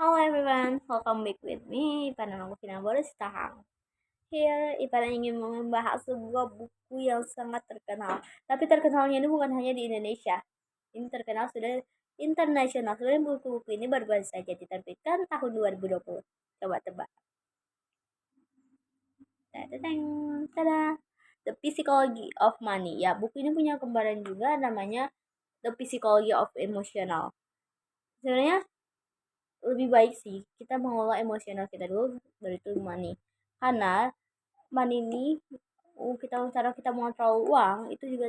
Hello everyone, welcome back with me, Ipana Mangkufina Boristahang. Here, Ipana ingin membahas sebuah buku yang sangat terkenal. Tapi terkenalnya ini bukan hanya di Indonesia. Ini terkenal sudah internasional. Sebenarnya buku-buku ini baru saja diterbitkan tahun 2020. Coba tebak. Tada! The Psychology of Money. Ya, buku ini punya kembaran juga namanya The Psychology of Emotional. Sebenarnya lebih baik sih kita mengelola emosional kita dulu baru itu money, karena money ini kita cara kita mengontrol uang itu juga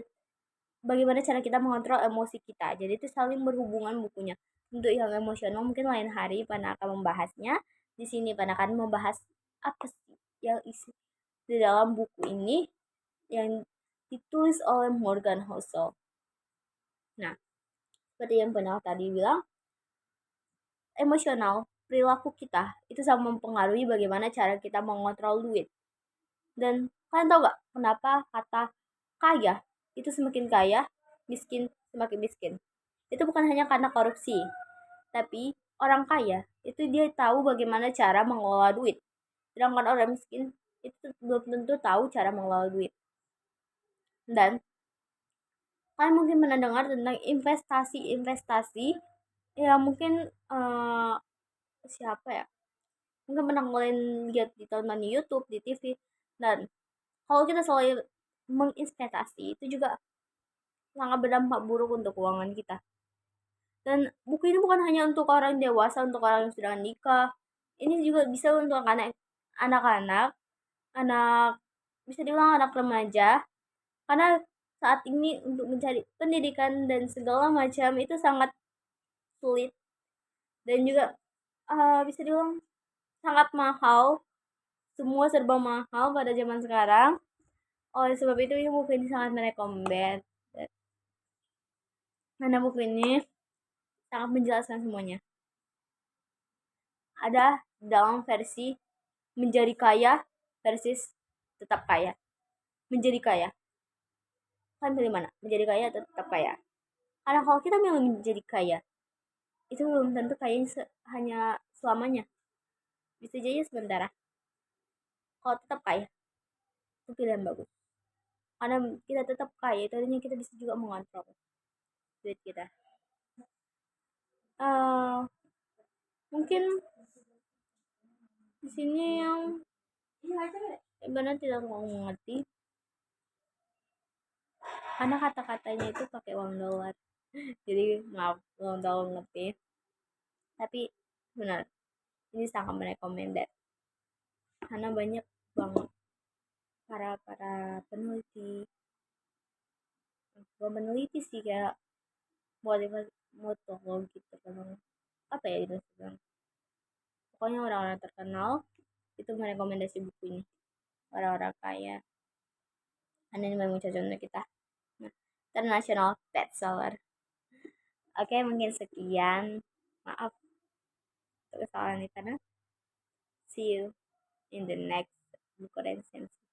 bagaimana cara kita mengontrol emosi kita, jadi itu saling berhubungan bukunya. Untuk yang emosional mungkin lain hari Pana akan membahasnya. Di sini Pana akan membahas apa sih yang isi di dalam buku ini yang ditulis oleh Morgan Housel. Nah, seperti yang Pana tadi bilang, emosional perilaku kita itu sama mempengaruhi bagaimana cara kita mengontrol duit. Dan kalian tahu gak kenapa kata kaya itu semakin kaya, miskin semakin miskin? Itu bukan hanya karena korupsi, tapi orang kaya itu dia tahu bagaimana cara mengelola duit. Sedangkan orang miskin itu belum tentu tahu cara mengelola duit. Dan kalian mungkin pernah dengar tentang investasi-investasi ya mungkin siapa ya? Mungkin pernah kalian lihat di tonton di YouTube, di TV. Dan kalau kita selalu menginvestasi itu juga sangat berdampak buruk untuk keuangan kita. Dan buku ini bukan hanya untuk orang dewasa, untuk orang yang sudah nikah. Ini juga bisa untuk anak-anak, anak bisa dibilang anak remaja. Karena saat ini untuk mencari pendidikan dan segala macam itu sangat sulit dan juga bisa dibilang sangat mahal. Semua serba mahal pada zaman sekarang. Oleh sebab itu ini buku ini sangat merekomend. Karena buku ini sangat menjelaskan semuanya. Ada dalam versi menjadi kaya versus tetap kaya. Menjadi kaya. Kan pilih mana? Menjadi kaya atau tetap kaya? Karena kalau kita milih menjadi kaya, itu belum tentu kaya hanya selamanya. Bisa jadi sementara. Kalau tetap kaya, itu pilihan bagus. Karena kita tetap kaya, itu artinya kita bisa juga mengontrol duit kita. Mungkin di sini yang benar tidak mau mengerti karena kata-katanya itu pakai uang dolar. Jadi maaf belum tahu ngerti, tapi benar ini sangat merekomendasi karena banyak banget para peneliti, bukan peneliti sih, kayak motivasi gitu kan, apa ya itu sebenarnya, pokoknya orang-orang terkenal itu merekomendasi buku ini, orang-orang kaya. Anda ini memang cocok untuk kita. Nah, international bestseller. Oke, mungkin sekian. Maaf untuk kesalahan di sana. See you in the next buku resensi.